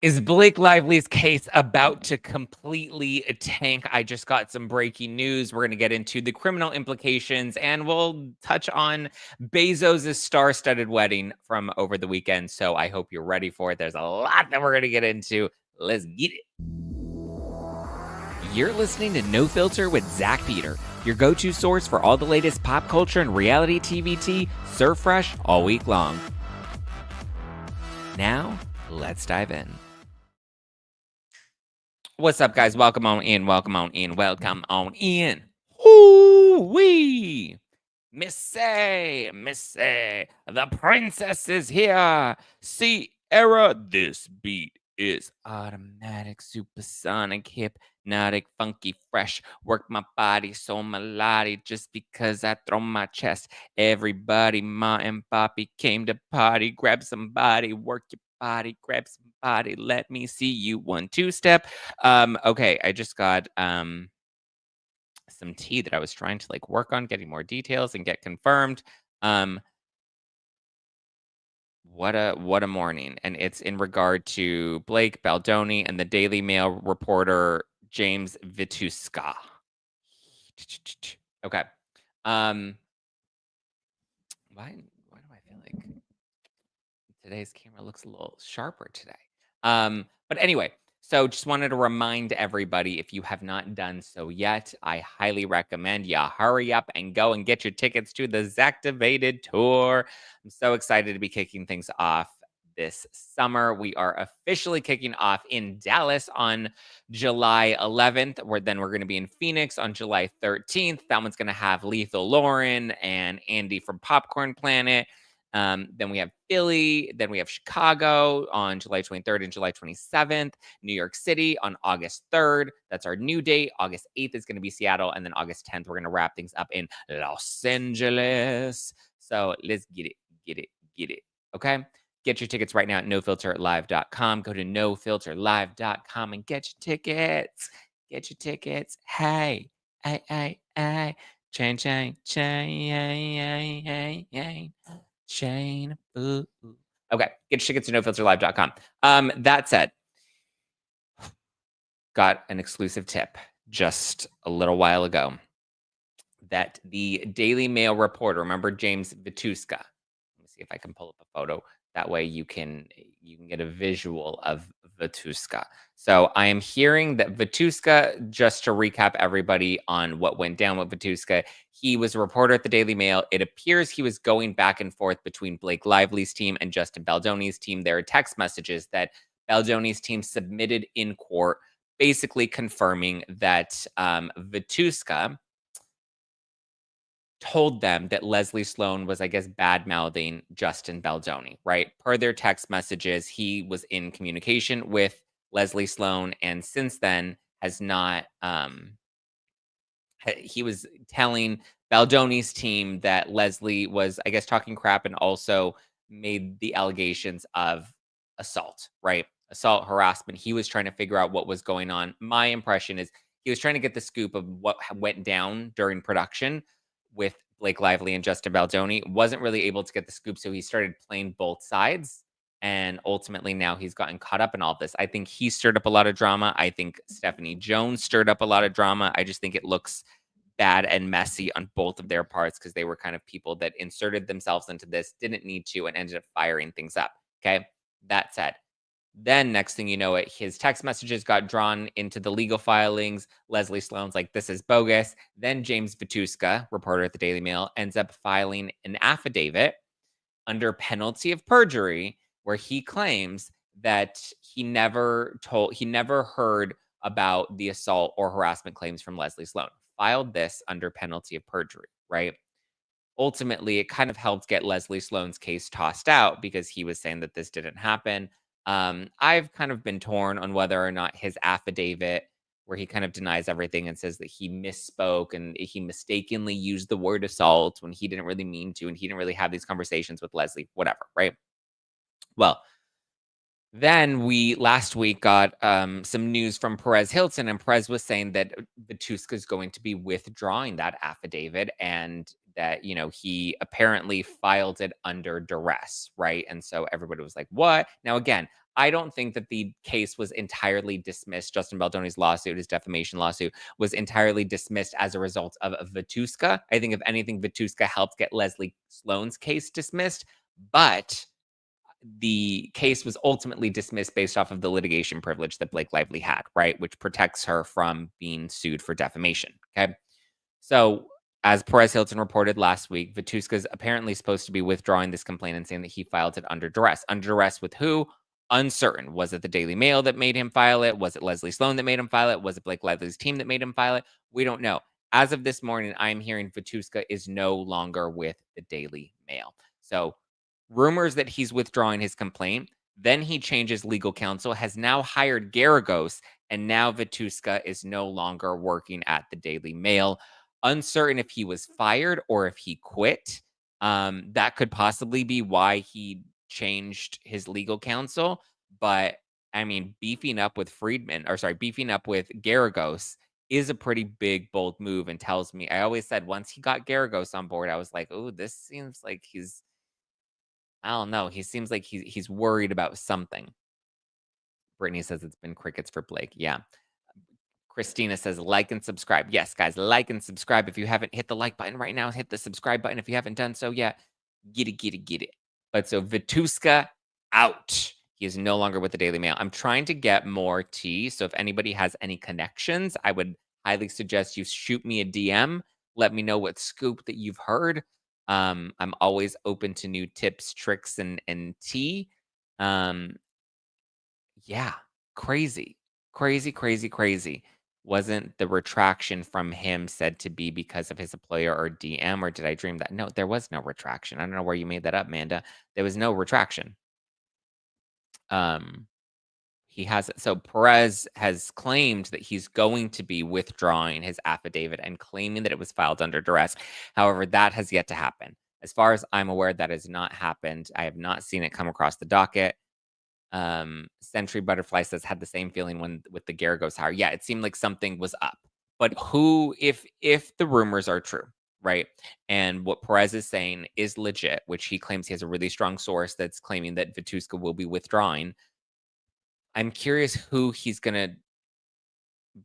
Is Blake Lively's case about to completely tank? I just got some breaking news. We're going to get into the criminal implications, and we'll touch on Bezos' star-studded wedding from over the weekend. So I hope you're ready for it. There's a lot that we're going to get into. Let's get it. You're listening to No Filter with Zack Peter, your go-to source for all the latest pop culture and reality TV tea, served fresh all week long. Now, let's dive in. What's up, guys? Welcome on in. Welcome on in. Welcome on in. Hoo-wee! Missy, the princess is here. Sierra, this beat is automatic, supersonic, hypnotic, funky, fresh. Work my body so melodic just because I throw my chest. Everybody, ma and papi came to party. Grab somebody, work your body, grab somebody. Let me see you 1, 2 step. Okay, I just got some tea that I was trying to work on getting more details and get confirmed. What a morning. And it's in regard to Blake Baldoni and the Daily Mail reporter James Vitusa. Okay. Why do I feel like today's camera looks a little sharper today? But anyway, so just wanted to remind everybody, if you have not done so yet, I highly recommend you hurry up and go and get your tickets to the Zactivated tour. I'm so excited to be kicking things off this summer. We are officially kicking off in Dallas on July 11th. We're going to be in Phoenix on July 13th. That one's going to have Lethal Lauren and Andy from Popcorn Planet. Then we have Philly. Then we have Chicago on July 23rd and July 27th. New York City on August 3rd. That's our new date. August 8th is going to be Seattle. And then August 10th, we're going to wrap things up in Los Angeles. So let's get it. Okay? Get your tickets right now at nofilterlive.com. Go to nofilterlive.com and get your tickets. Get your tickets. Hey. Chain. Chain. Ooh. Okay, get your tickets to nofilterlive.com. That said, got an exclusive tip just a little while ago that the Daily Mail reporter, remember James Vitusa? Let me see if I can pull up a photo. That way you can get a visual of Vitusa. So I am hearing that Vitusa, just to recap everybody on what went down with Vitusa, he was a reporter at the Daily Mail. It appears he was going back and forth between Blake Lively's team and Justin Baldoni's team. There are text messages that Baldoni's team submitted in court, basically confirming that Vitusa told them that Leslie Sloan was, I guess, bad-mouthing Justin Baldoni, right? Per their text messages, he was in communication with Leslie Sloan, and since then has not, he was telling Baldoni's team that Leslie was, I guess, talking crap and also made the allegations of assault, right? Assault, harassment. He was trying to figure out what was going on. My impression is he was trying to get the scoop of what went down during production with Blake Lively and Justin Baldoni. Wasn't really able to get the scoop, so he started playing both sides. And ultimately now he's gotten caught up in all this. I think he stirred up a lot of drama. I think Stephanie Jones stirred up a lot of drama. I just think it looks bad and messy on both of their parts because they were kind of people that inserted themselves into this, didn't need to, and ended up firing things up. Okay. That said, then next thing you know, his text messages got drawn into the legal filings. Leslie Sloan's like, this is bogus. Then James Vitusa, reporter at the Daily Mail, ends up filing an affidavit under penalty of perjury where he claims that he never heard about the assault or harassment claims from Leslie Sloan. Filed this under penalty of perjury, right? Ultimately, it kind of helped get Leslie Sloan's case tossed out because he was saying that this didn't happen. I've kind of been torn on whether or not his affidavit, where he kind of denies everything and says that he misspoke and he mistakenly used the word assault when he didn't really mean to, and he didn't really have these conversations with Leslie, whatever, right? Well, Then we last week got some news from Perez Hilton, and Perez was saying that Vituska is going to be withdrawing that affidavit, and that he apparently filed it under duress, right? And so everybody was like, "What?" Now again, I don't think that the case was entirely dismissed. Justin Baldoni's lawsuit, his defamation lawsuit, was entirely dismissed as a result of Vituska. I think if anything, Vituska helped get Leslie Sloan's case dismissed, but the case was ultimately dismissed based off of the litigation privilege that Blake Lively had, right? Which protects her from being sued for defamation. Okay. So, as Perez Hilton reported last week, Vituska is apparently supposed to be withdrawing this complaint and saying that he filed it under duress. Under duress with who? Uncertain. Was it the Daily Mail that made him file it? Was it Leslie Sloan that made him file it? Was it Blake Lively's team that made him file it? We don't know. As of this morning, I'm hearing Vituska is no longer with the Daily Mail. So, rumors that he's withdrawing his complaint. Then he changes legal counsel, has now hired Garagos, and now Vituska is no longer working at the Daily Mail. Uncertain if he was fired or if he quit. That could possibly be why he changed his legal counsel. But I mean, beefing up with beefing up with Garagos is a pretty big, bold move, and tells me, I always said once he got Garagos on board, I was like, oh, this seems like I don't know. He seems like he's worried about something. Brittany says it's been crickets for Blake. Yeah. Christina says like and subscribe. Yes, guys, like and subscribe. If you haven't hit the like button right now, hit the subscribe button. If you haven't done so yet, get it, get it, get it. But so Vituska out. He is no longer with the Daily Mail. I'm trying to get more tea. So if anybody has any connections, I would highly suggest you shoot me a DM. Let me know what scoop that you've heard. I'm always open to new tips, tricks, and tea. Um, yeah, crazy, crazy, crazy, crazy. Wasn't the retraction from him said to be because of his employer or DM, or did I dream that? No, there was no retraction. I don't know where you made that up, Manda. There was no retraction. Um, he has so Perez has claimed that he's going to be withdrawing his affidavit and claiming that it was filed under duress. However, that has yet to happen. As far as I'm aware, that has not happened. I have not seen it come across the docket. Century Butterfly says had the same feeling when with the Garagos hire. Yeah, it seemed like something was up. But who, if the rumors are true, right? And what Perez is saying is legit, which he claims he has a really strong source that's claiming that Vituska will be withdrawing. I'm curious who he's gonna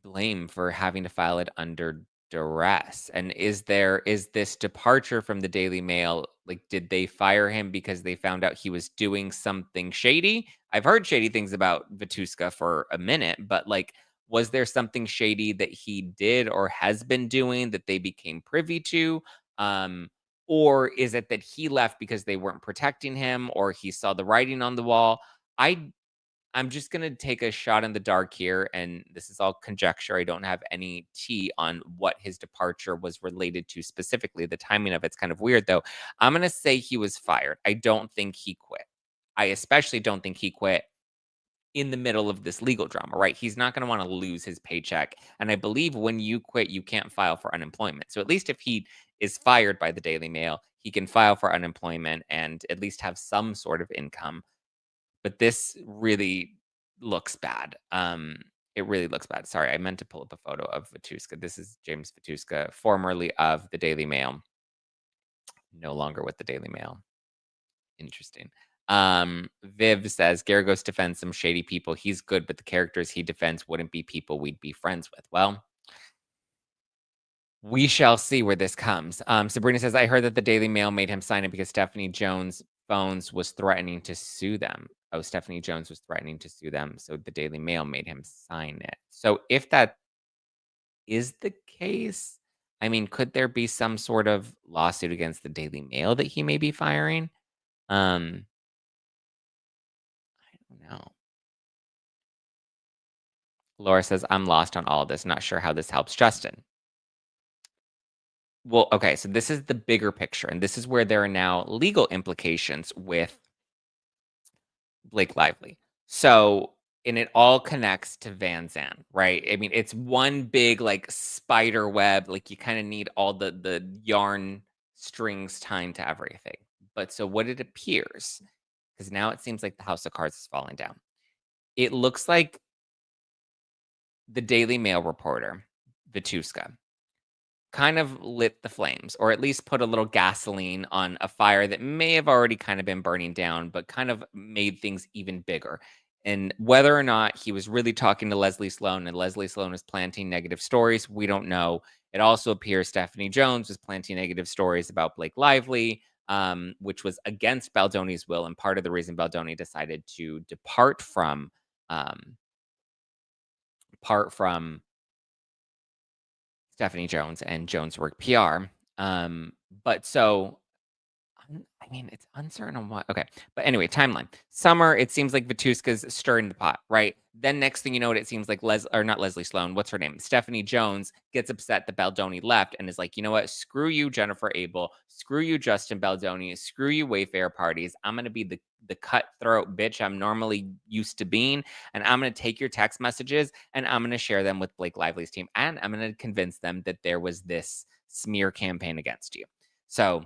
blame for having to file it under duress. And is this departure from the Daily Mail, like, did they fire him because they found out he was doing something shady? I've heard shady things about Vituska for a minute, but like, was there something shady that he did or has been doing that they became privy to? Um, or is it that he left because they weren't protecting him, or he saw the writing on the wall? I'm just gonna take a shot in the dark here, and this is all conjecture. I don't have any tea on what his departure was related to specifically. The timing of it's kind of weird, though. I'm gonna say he was fired. I don't think he quit. I especially don't think he quit in the middle of this legal drama, right? He's not gonna want to lose his paycheck. And I believe when you quit, you can't file for unemployment. So at least if he is fired by the Daily Mail, he can file for unemployment and at least have some sort of income. But this really looks bad. It really looks bad. Sorry, I meant to pull up a photo of Vituska. This is James Vituska, formerly of the Daily Mail, no longer with the Daily Mail. Interesting. Viv says Garagos defends some shady people. He's good, but the characters he defends wouldn't be people we'd be friends with. Well, we shall see where this comes. Sabrina says, I heard that the Daily Mail made him sign it because Stephanie Jones Phones was threatening to sue them. Oh, Stephanie Jones was threatening to sue them. So the Daily Mail made him sign it. So if that is the case, I mean, could there be some sort of lawsuit against the Daily Mail that he may be firing? I don't know. Laura says, I'm lost on all of this. Not sure how this helps Justin. Well, okay, so this is the bigger picture, and this is where there are now legal implications with Blake Lively. So, and it all connects to Vanzan, right? I mean, it's one big like spider web. Like you kind of need all the yarn strings tying to everything. But so what it appears, because now it seems like the house of cards is falling down. it looks like the Daily Mail reporter, Vitusa, kind of lit the flames, or at least put a little gasoline on a fire that may have already kind of been burning down, but kind of made things even bigger. And whether or not he was really talking to Leslie Sloan and Leslie Sloan was planting negative stories, we don't know. It also appears Stephanie Jones was planting negative stories about Blake Lively, which was against Baldoni's will, and part of the reason Baldoni decided to um, depart from Stephanie Jones and Jones Work PR. But so I mean, it's uncertain on what. Okay. But anyway, timeline. Summer, it seems like Vituska's stirring the pot, right? Then next thing you know, it seems like not Leslie Sloan, what's her name? Stephanie Jones gets upset that Baldoni left and is like, you know what? Screw you, Jennifer Abel. Screw you, Justin Baldoni. Screw you, Wayfair parties. I'm going to be the cutthroat bitch I'm normally used to being. And I'm going to take your text messages and I'm going to share them with Blake Lively's team. And I'm going to convince them that there was this smear campaign against you. So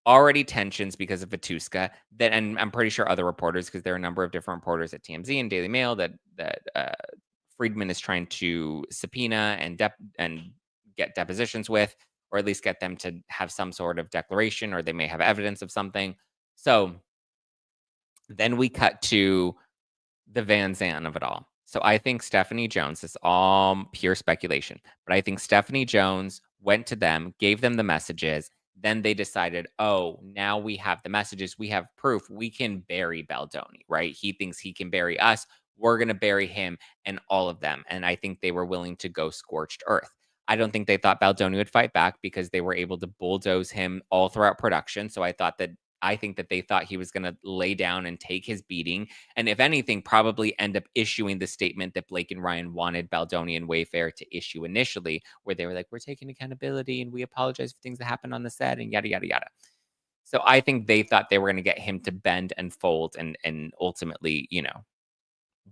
already tensions because of Vituska, that, and I'm pretty sure other reporters, because there are a number of different reporters at TMZ and Daily Mail that Friedman is trying to subpoena and get depositions with, or at least get them to have some sort of declaration, or they may have evidence of something. So then we cut to the Vanzan of it all. So I think Stephanie Jones, is all pure speculation, but I think Stephanie Jones went to them, gave them the messages. Then they decided, oh, now we have the messages. We have proof. We can bury Baldoni, right? He thinks he can bury us. We're going to bury him and all of them. And I think they were willing to go scorched earth. I don't think they thought Baldoni would fight back because they were able to bulldoze him all throughout production. So I think that they thought he was going to lay down and take his beating. And if anything, probably end up issuing the statement that Blake and Ryan wanted Baldoni and Wayfair to issue initially, where they were like, we're taking accountability and we apologize for things that happened on the set and yada, yada, yada. So I think they thought they were going to get him to bend and fold and ultimately,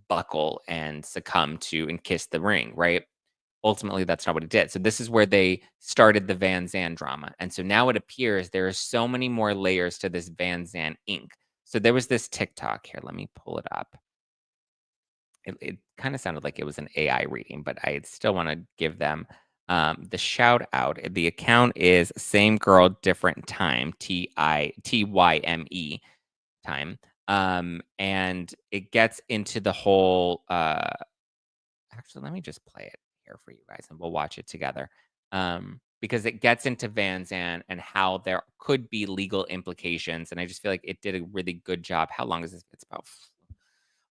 buckle and succumb to and kiss the ring, right? Ultimately, that's not what it did. So this is where they started the Vanzan drama. And so now it appears there are so many more layers to this Vanzan Inc. So there was this TikTok here. Let me pull it up. It kind of sounded like it was an AI reading, but I still want to give them the shout out. The account is Same Girl Different Time, TYME time. And it gets into the whole actually, let me just play it here for you guys and we'll watch it together. Because it gets into Vanzan and how there could be legal implications. And I just feel like it did a really good job. How long is this? It's about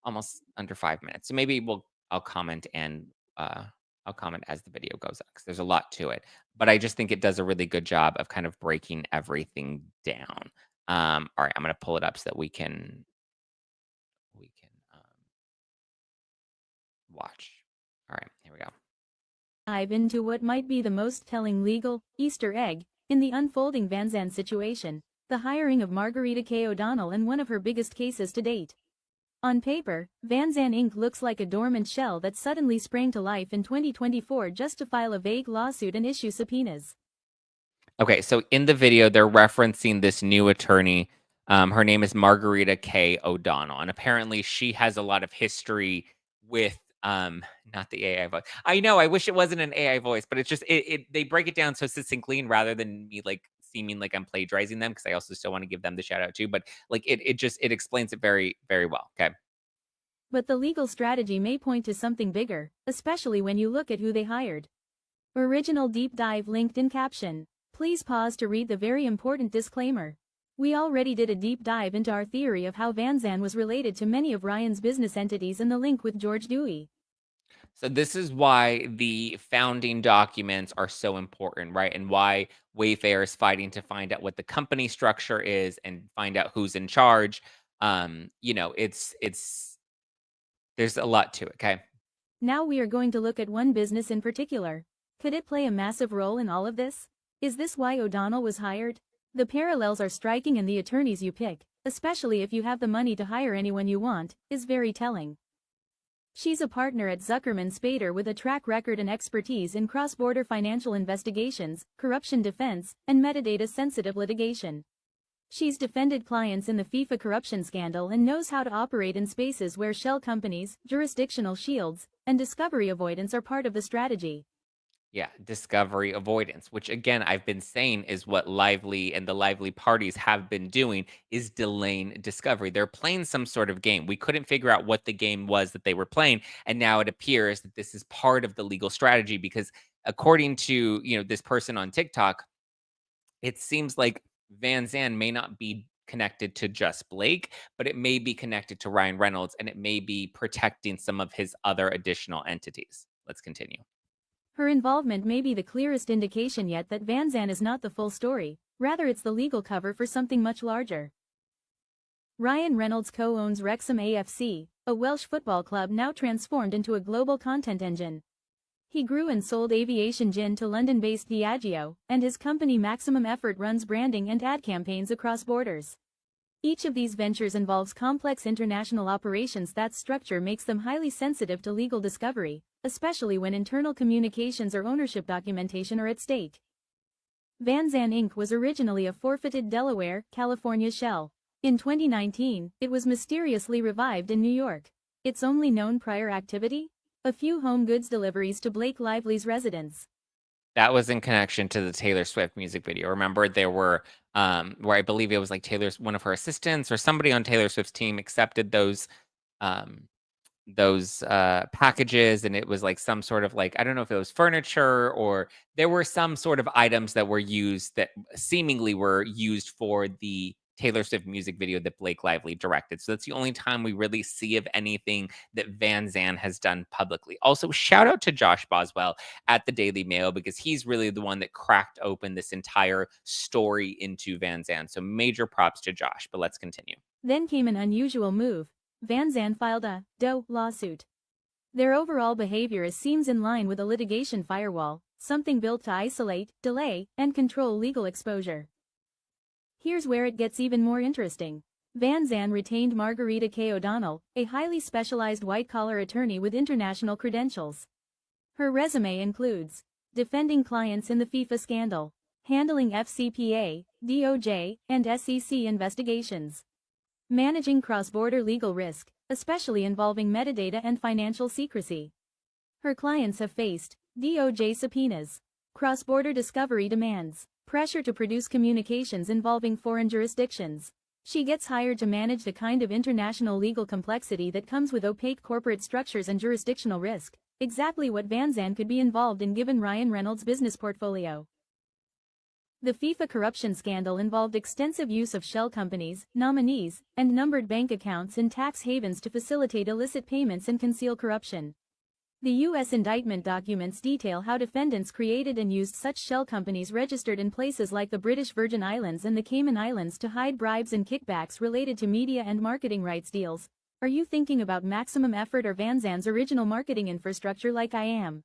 almost under 5 minutes. So maybe I'll comment and I'll comment as the video goes on because there's a lot to it. But I just think it does a really good job of kind of breaking everything down. All right, I'm gonna pull it up so that we can watch. All right, here we go. Dive into what might be the most telling legal Easter egg in the unfolding Vanzan situation, the hiring of Margarita K. O'Donnell in one of her biggest cases to date. On paper, Vanzan Inc. looks like a dormant shell that suddenly sprang to life in 2024 just to file a vague lawsuit and issue subpoenas. Okay, so in the video, they're referencing this new attorney. Her name is Margarita K. O'Donnell, and apparently she has a lot of history with not the AI voice. I know, I wish it wasn't an AI voice, but it's just they break it down so succinctly, and rather than me like seeming like I'm plagiarizing them, because I also still want to give them the shout out too, but like it explains it very, very well. Okay. But the legal strategy may point to something bigger, especially when you look at who they hired. Original deep dive linked in caption. Please pause to read the very important disclaimer. We already did a deep dive into our theory of how Vanzan was related to many of Ryan's business entities and the link with George Dewey. So this is why the founding documents are so important, right? And why Wayfair is fighting to find out what the company structure is and find out who's in charge. It's there's a lot to it, okay? Now we are going to look at one business in particular. Could it play a massive role in all of this? Is this why O'Donnell was hired? The parallels are striking, and the attorneys you pick, especially if you have the money to hire anyone you want, is very telling. She's a partner at Zuckerman Spader with a track record and expertise in cross-border financial investigations, corruption defense, and metadata-sensitive litigation. She's defended clients in the FIFA corruption scandal and knows how to operate in spaces where shell companies, jurisdictional shields, and discovery avoidance are part of the strategy. Yeah, discovery avoidance, which again, I've been saying is what Lively and the Lively parties have been doing is delaying discovery. They're playing some sort of game. We couldn't figure out what the game was that they were playing, and now it appears that this is part of the legal strategy because according to, this person on TikTok, it seems like Vanzan may not be connected to just Blake, but it may be connected to Ryan Reynolds and it may be protecting some of his other additional entities. Let's continue. Her involvement may be the clearest indication yet that Vanzan is not the full story, rather it's the legal cover for something much larger. Ryan Reynolds co-owns Wrexham AFC, a Welsh football club now transformed into a global content engine. He grew and sold aviation gin to London-based Diageo, and his company Maximum Effort runs branding and ad campaigns across borders. Each of these ventures involves complex international operations. That structure makes them highly sensitive to legal discovery, especially when internal communications or ownership documentation are at stake. Vanzan Inc. was originally a forfeited Delaware, California shell. In 2019, it was mysteriously revived in New York. Its only known prior activity? A few home goods deliveries to Blake Lively's residence. That was in connection to the Taylor Swift music video. Remember, there were where I believe it was like one of her assistants or somebody on Taylor Swift's team accepted um, those packages, and it was like some sort of like I don't know if it was furniture or there were some sort of items that were used that seemingly were used for the Taylor Swift music video that Blake Lively directed. So that's the only time we really see of anything that Van Zandt has done publicly. Also, shout out to Josh Boswell at the Daily Mail because he's really the one that cracked open this entire story into Van Zandt. So major props to Josh, but let's continue. Then came an unusual move. Vanzan filed a DOE lawsuit. Their overall behavior seems in line with a litigation firewall, something built to isolate, delay, and control legal exposure. Here's where it gets even more interesting. Vanzan retained Margarita K. O'Donnell, a highly specialized white-collar attorney with international credentials. Her resume includes defending clients in the FIFA scandal, handling FCPA, DOJ, and SEC investigations, managing cross-border legal risk, especially involving metadata and financial secrecy. Her clients have faced DOJ subpoenas, cross-border discovery demands, pressure to produce communications involving foreign jurisdictions. She gets hired to manage the kind of international legal complexity that comes with opaque corporate structures and jurisdictional risk, exactly what Vanzan could be involved in given Ryan Reynolds' business portfolio. The FIFA corruption scandal involved extensive use of shell companies, nominees, and numbered bank accounts in tax havens to facilitate illicit payments and conceal corruption. The U.S. indictment documents detail how defendants created and used such shell companies registered in places like the British Virgin Islands and the Cayman Islands to hide bribes and kickbacks related to media and marketing rights deals. Are you thinking about Maximum Effort or Vanzan's original marketing infrastructure like I am?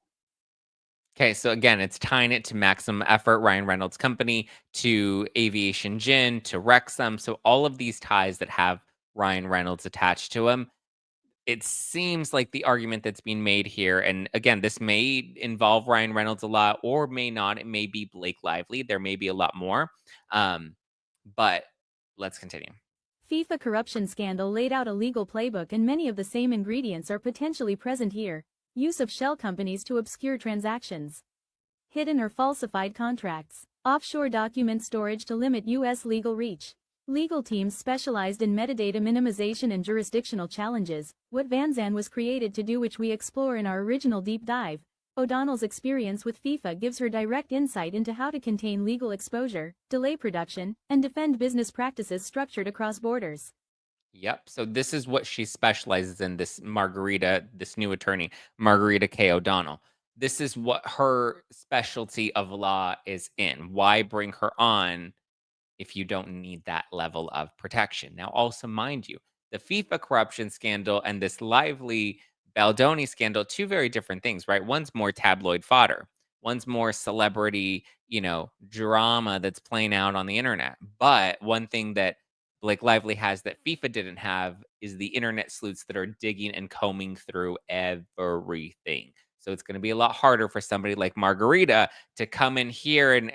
Okay, so again, it's tying it to Maximum Effort, Ryan Reynolds' company, to Aviation Gin, to Wrexham. So all of these ties that have Ryan Reynolds attached to him. It seems like the argument that's being made here, and again, this may involve Ryan Reynolds a lot or may not. It may be Blake Lively. There may be a lot more. But let's continue. FIFA corruption scandal laid out a legal playbook and many of the same ingredients are potentially present here. Use of shell companies to obscure transactions. Hidden or falsified contracts. Offshore document storage to limit U.S. legal reach. Legal teams specialized in metadata minimization and jurisdictional challenges, what Vanzan was created to do, which we explore in our original deep dive. O'Donnell's experience with FIFA gives her direct insight into how to contain legal exposure, delay production, and defend business practices structured across borders. Yep. So this is what she specializes in, this new attorney, Margarita K. O'Donnell. This is what her specialty of law is in. Why bring her on if you don't need that level of protection? Now, also mind you, the FIFA corruption scandal and this lively Baldoni scandal, two very different things, right? One's more tabloid fodder. One's more celebrity, drama that's playing out on the internet. But one thing that Blake Lively has that FIFA didn't have is the internet sleuths that are digging and combing through everything. So it's going to be a lot harder for somebody like Margarita to come in here and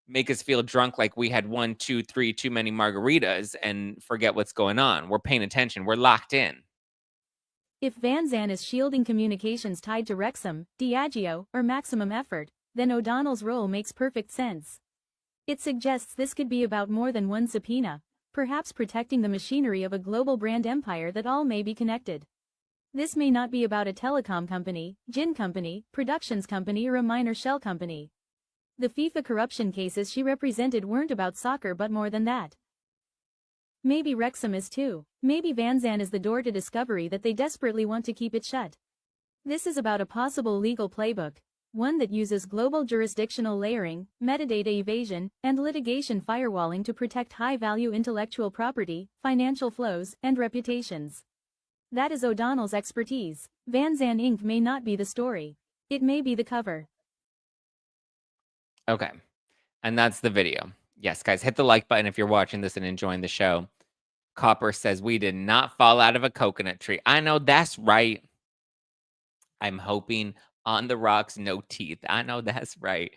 make us feel drunk like we had 1, 2, 3 too many margaritas and forget what's going on. We're paying attention. We're locked in. If Vanzan is shielding communications tied to Wrexham, Diageo, or Maximum Effort, then O'Donnell's role makes perfect sense. It suggests this could be about more than one subpoena, perhaps protecting the machinery of a global brand empire that all may be connected. This may not be about a telecom company, gin company, productions company, or a minor shell company. The FIFA corruption cases she represented weren't about soccer but more than that. Maybe Wrexham is too. Maybe Vanzan is the door to discovery that they desperately want to keep it shut. This is about a possible legal playbook, one that uses global jurisdictional layering, metadata evasion, and litigation firewalling to protect high-value intellectual property, financial flows, and reputations. That is O'Donnell's expertise. Vanzan Inc. may not be the story. It may be the cover. Okay. And that's the video. Yes, guys, hit the like button if you're watching this and enjoying the show. Copper says, we did not fall out of a coconut tree. I know that's right. I'm hoping on the rocks, no teeth. I know that's right.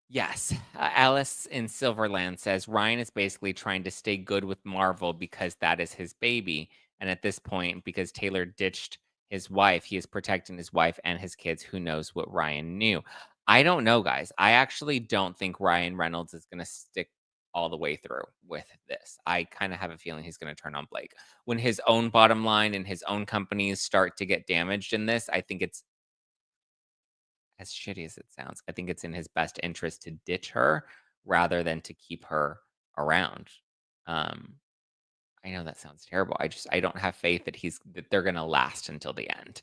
Yes. Alice in Silverland says, Ryan is basically trying to stay good with Marvel because that is his baby. And at this point, because Taylor ditched his wife, he is protecting his wife and his kids. Who knows what Ryan knew? I don't know, guys. I actually don't think Ryan Reynolds is going to stick all the way through with this. I kind of have a feeling he's going to turn on Blake. When his own bottom line and his own companies start to get damaged in this, I think it's, as shitty as it sounds, I think it's in his best interest to ditch her rather than to keep her around. I know that sounds terrible. I don't have faith that they're gonna last until the end.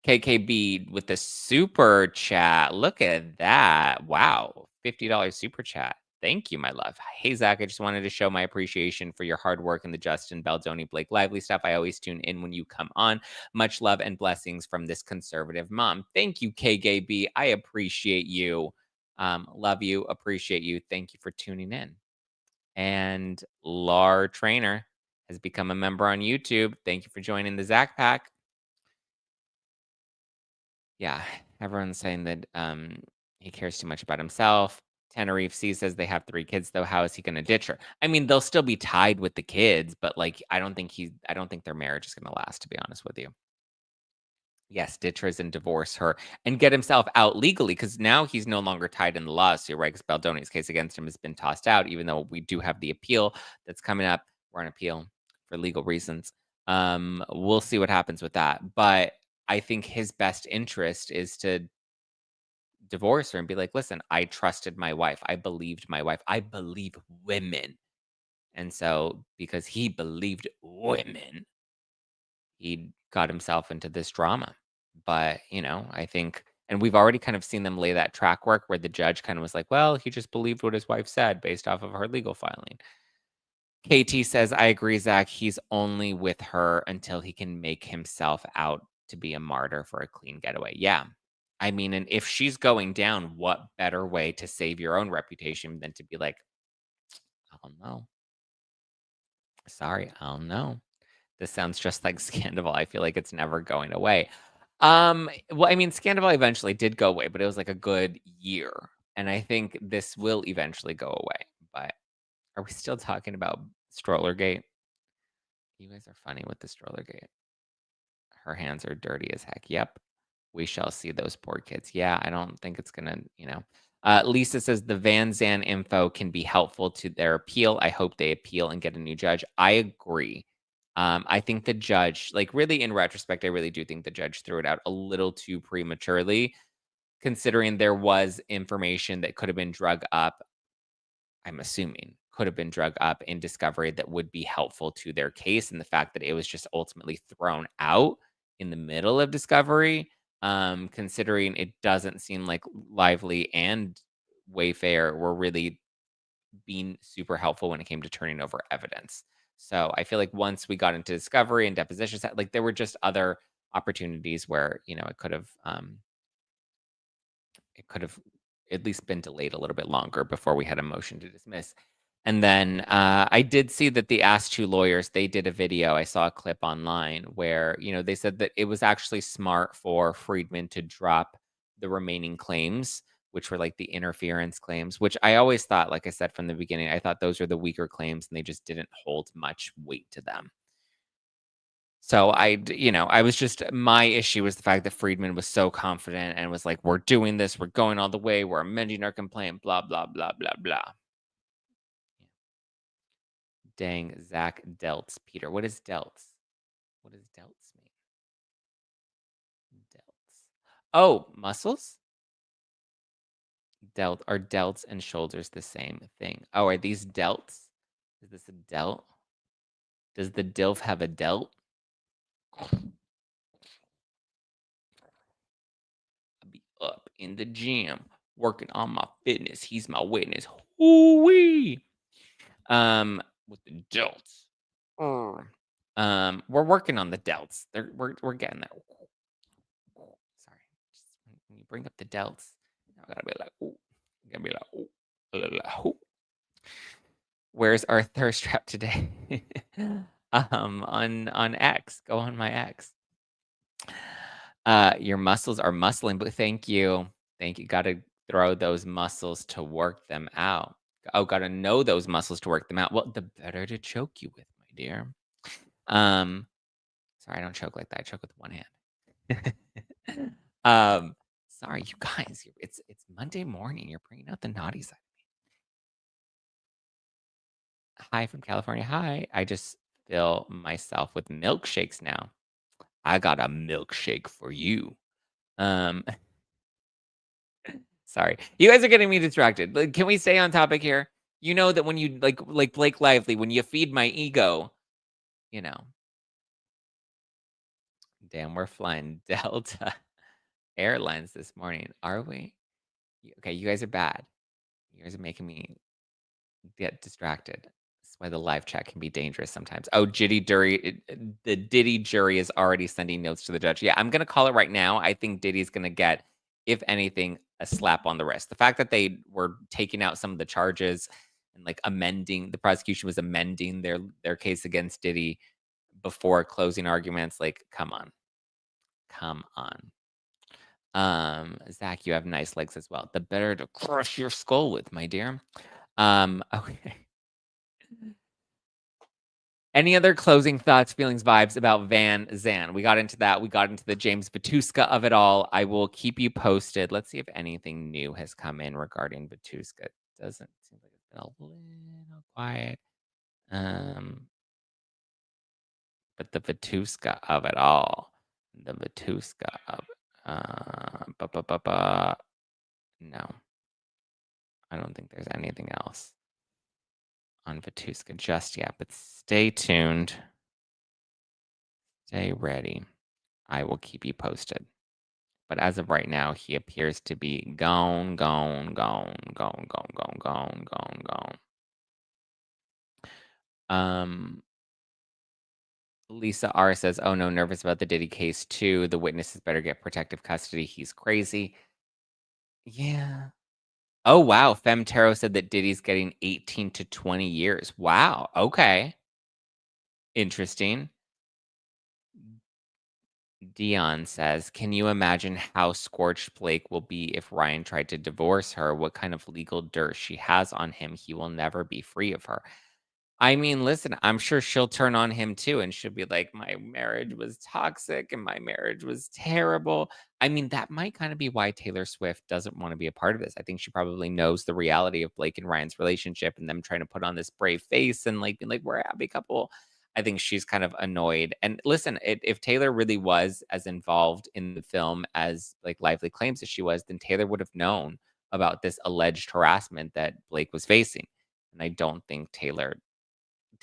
KKB with the super chat. Look at that. Wow. $50 super chat. Thank you, my love. Hey, Zach, I just wanted to show my appreciation for your hard work in the Justin Baldoni Blake Lively stuff. I always tune in when you come on. Much love and blessings from this conservative mom. Thank you, KKB. I appreciate you. Love you. Appreciate you. Thank you for tuning in. And Lar Trainer has become a member on YouTube. Thank you for joining the Zack Pack. Yeah, everyone's saying that he cares too much about himself. Tenerife C says they have 3 kids though. How is he going to ditch her? I mean, they'll still be tied with the kids, but like I don't think their marriage is going to last, to be honest with you. Yes, ditch her and divorce her and get himself out legally, because now he's no longer tied in the lawsuit, right? Because Baldoni's case against him has been tossed out, even though we do have the appeal that's coming up. We're on appeal for legal reasons. We'll see what happens with that. But I think his best interest is to divorce her and be like, listen, I trusted my wife. I believed my wife. I believe women. And so because he believed women, he got himself into this drama. But, I think, and we've already kind of seen them lay that track work where the judge kind of was like, well, he just believed what his wife said based off of her legal filing. KT says, I agree, Zach. He's only with her until he can make himself out to be a martyr for a clean getaway. Yeah. I mean, and if she's going down, what better way to save your own reputation than to be like, I don't know. Sorry, I don't know. This sounds just like Scandival. I feel like it's never going away. Well, I mean, Scandival eventually did go away, but it was like a good year. And I think this will eventually go away. But are we still talking about Strollergate? You guys are funny with the Strollergate. Her hands are dirty as heck. Yep. We shall see those poor kids. Yeah, I don't think it's going to, Lisa says the Vanzan info can be helpful to their appeal. I hope they appeal and get a new judge. I agree. I think the judge, like really in retrospect, I really do think the judge threw it out a little too prematurely, considering there was information that could have been drug up. I'm assuming could have been drug up in discovery that would be helpful to their case. And the fact that it was just ultimately thrown out in the middle of discovery, considering it doesn't seem like Lively and Wayfair were really being super helpful when it came to turning over evidence. So I feel like once we got into discovery and depositions, like there were just other opportunities where, it could have at least been delayed a little bit longer before we had a motion to dismiss. And then I did see that the Ask Two Lawyers, they did a video. I saw a clip online where, they said that it was actually smart for Friedman to drop the remaining claims which were like the interference claims, which I always thought, like I said from the beginning, I thought those were the weaker claims and they just didn't hold much weight to them. So I was just, my issue was the fact that Friedman was so confident and was like, we're doing this, we're going all the way, we're amending our complaint, blah, blah, blah, blah, blah. Dang, Zack delts Peter. What is delts? What does delts mean? Delts. Oh, muscles? Are delts and shoulders the same thing? Oh, are these delts? Is this a delt? Does the DILF have a delt? I'll be up in the gym working on my fitness. He's my witness. Ooh-wee. With the delts. We're working on the delts. We're getting there. Sorry. Just when you bring up the delts, I gotta be like, ooh. I gotta be like, ooh. Where's our thirst trap today? On X. Go on my X. Your muscles are muscling, but thank you. Thank you. Gotta throw those muscles to work them out. Oh, gotta know those muscles to work them out. Well, the better to choke you with, my dear. Sorry, I don't choke like that. I choke with one hand. Sorry, you guys. It's Monday morning. You're bringing out the naughty side. Hi from California. Hi. I just fill myself with milkshakes now. I got a milkshake for you. Sorry. You guys are getting me distracted. Like, can we stay on topic here? You know that when you like Blake Lively, when you feed my ego, you know. Damn, we're flying Delta Airlines this morning, are we? Okay, you guys are bad. You guys are making me get distracted. That's why the live chat can be dangerous sometimes. Oh, the Diddy jury is already sending notes to the judge. Yeah, I'm gonna call it right now. I think Diddy's gonna get, if anything, a slap on the wrist. The fact that they were taking out some of the charges and like the prosecution was amending their case against Diddy before closing arguments. Like, come on. Zack, you have nice legs as well. The better to crush your skull with, my dear. Okay. Any other closing thoughts, feelings, vibes about Vanzan? We got into that. We got into the James Vitusa of it all. I will keep you posted. Let's see if anything new has come in regarding Vitusa. Doesn't seem like it's been a little quiet. But the Vitusa of it all. The Vitusa of no. I don't think there's anything else on Vitusa just yet, but stay tuned. Stay ready. I will keep you posted. But as of right now, he appears to be gone. Lisa R says, oh no, nervous about the Diddy case too. The witnesses better get protective custody. He's crazy. Yeah. Oh, wow. Femtero said that Diddy's getting 18 to 20 years. Wow. Okay. Interesting. Dion says, can you imagine how scorched Blake will be if Ryan tried to divorce her? What kind of legal dirt she has on him? He will never be free of her. I mean, listen, I'm sure she'll turn on him too, and she'll be like, my marriage was toxic and my marriage was terrible. I mean, that might kind of be why Taylor Swift doesn't want to be a part of this. I think she probably knows the reality of Blake and Ryan's relationship and them trying to put on this brave face and like being like, we're a happy couple. I think she's kind of annoyed. And listen, if Taylor really was as involved in the film as like Lively claims that she was, then Taylor would have known about this alleged harassment that Blake was facing. And I don't think Taylor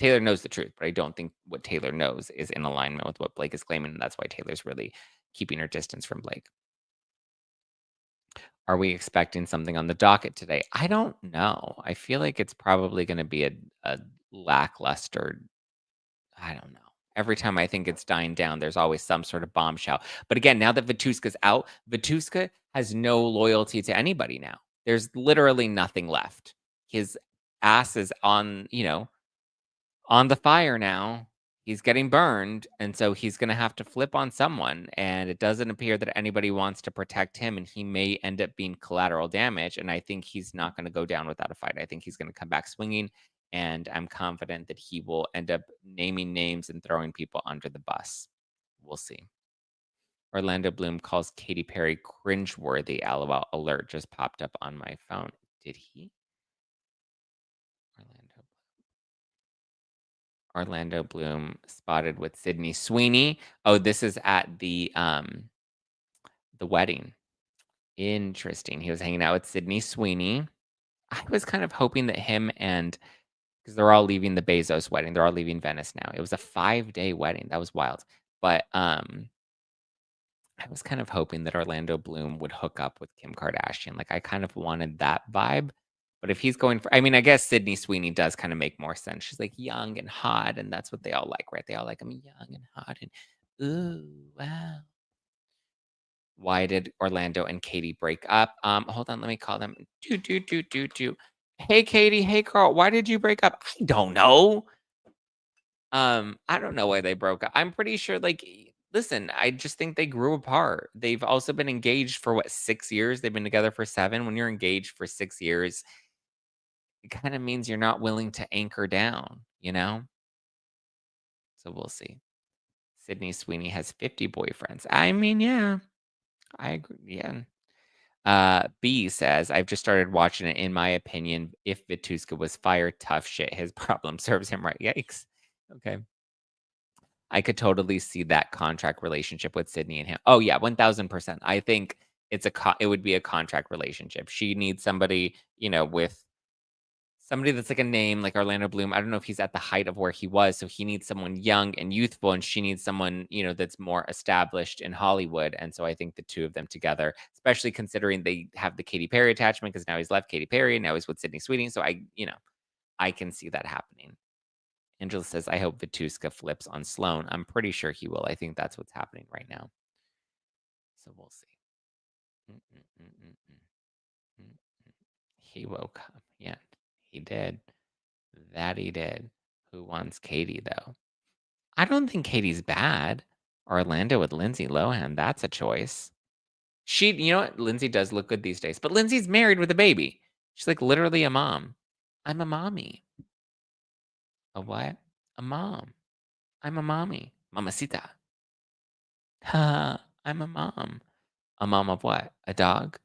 knows the truth, but I don't think what Taylor knows is in alignment with what Blake is claiming. And that's why Taylor's really keeping her distance from Blake. Are we expecting something on the docket today? I don't know. I feel like it's probably going to be a lackluster. I don't know. Every time I think it's dying down, there's always some sort of bombshell. But again, now that Vituska's out, Vituska has no loyalty to anybody now. There's literally nothing left. His ass is on the fire now. he's getting burned, and so he's gonna have to flip on someone, and it doesn't appear that anybody wants to protect him, and he may end up being collateral damage, and I think he's not gonna go down without a fight. I think he's gonna come back swinging, and I'm confident that he will end up naming names and throwing people under the bus. We'll see. Orlando Bloom calls Katy Perry cringeworthy. LOL alert just popped up on my phone. Did he? Orlando Bloom spotted with Sydney Sweeney. Oh, this is at the wedding. Interesting. He was hanging out with Sydney Sweeney. I was kind of hoping that him and because they're all leaving the Bezos wedding. They're all leaving Venice now. It was a 5-day wedding. That was wild. But I was kind of hoping that Orlando Bloom would hook up with Kim Kardashian. Like I kind of wanted that vibe. But if he's going for, I mean, I guess Sydney Sweeney does kind of make more sense. She's like young and hot, and that's what they all like, right? They all like him young and hot and ooh, wow. Why did Orlando and Katie break up? Hold on, let me call them. Do. Hey Katie, hey Carl, why did you break up? I don't know. I don't know why they broke up. I'm pretty sure, like, listen, I just think they grew apart. They've also been engaged for what, 6 years? They've been together for 7. When you're engaged for 6 years, it kind of means you're not willing to anchor down, you know? So we'll see. Sydney Sweeney has 50 boyfriends. I mean, yeah, I agree. Yeah. B says, I've just started watching it. In my opinion, if Vitusa was fired, tough shit. His problem serves him right. Yikes. Okay. I could totally see that contract relationship with Sydney and him. Oh yeah, 1000%. I think it would be a contract relationship. She needs somebody, with somebody that's like a name like Orlando Bloom. I don't know if he's at the height of where he was, so he needs someone young and youthful, and she needs someone, that's more established in Hollywood. And so I think the two of them together, especially considering they have the Katy Perry attachment, because now he's left Katy Perry and now he's with Sydney Sweeney. So I can see that happening. Angela says, I hope Vituska flips on Sloan. I'm pretty sure he will. I think that's what's happening right now. So we'll see. He woke up. Yeah, he did. That he did. Who wants Katie, though? I don't think Katie's bad. Orlando with Lindsay Lohan. That's a choice. You know what? Lindsay does look good these days. But Lindsay's married with a baby. She's like literally a mom. I'm a mommy. A what? A mom. I'm a mommy. Mamacita. Ha, I'm a mom. A mom of what? A dog?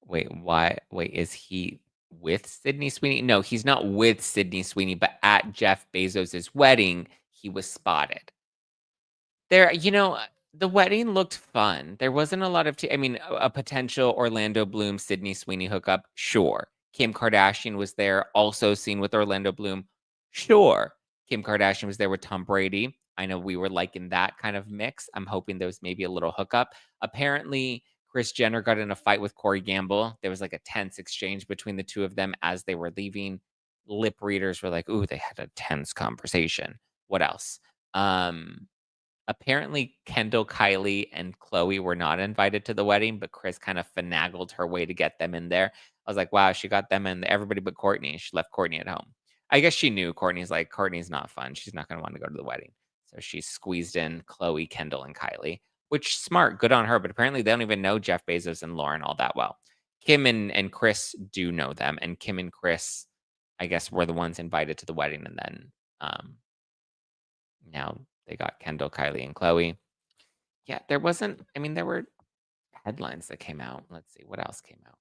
Wait, why? Wait, is he with Sydney Sweeney? No, he's not with Sydney Sweeney, but at Jeff Bezos's wedding, he was spotted. The wedding looked fun. There wasn't a lot of, I mean, a potential Orlando Bloom, Sydney Sweeney hookup. Sure. Kim Kardashian was there, also seen with Orlando Bloom. Sure. Kim Kardashian was there with Tom Brady. I know we were liking that kind of mix. I'm hoping there was maybe a little hookup. Apparently, Kris Jenner got in a fight with Corey Gamble. There was like a tense exchange between the two of them as they were leaving. Lip readers were like, ooh, they had a tense conversation. What else? Apparently, Kendall, Kylie, and Chloe were not invited to the wedding, but Kris kind of finagled her way to get them in there. I was like, wow, she got them in, everybody but Courtney. She left Courtney at home. I guess she knew Courtney's not fun. She's not going to want to go to the wedding. So she squeezed in Chloe, Kendall, and Kylie, which smart, good on her. But apparently, they don't even know Jeff Bezos and Lauren all that well. Kim and Kris do know them, and Kim and Kris, I guess, were the ones invited to the wedding, and then now they got Kendall, Kylie, and Chloe. Yeah, there were headlines that came out. Let's see what else came out.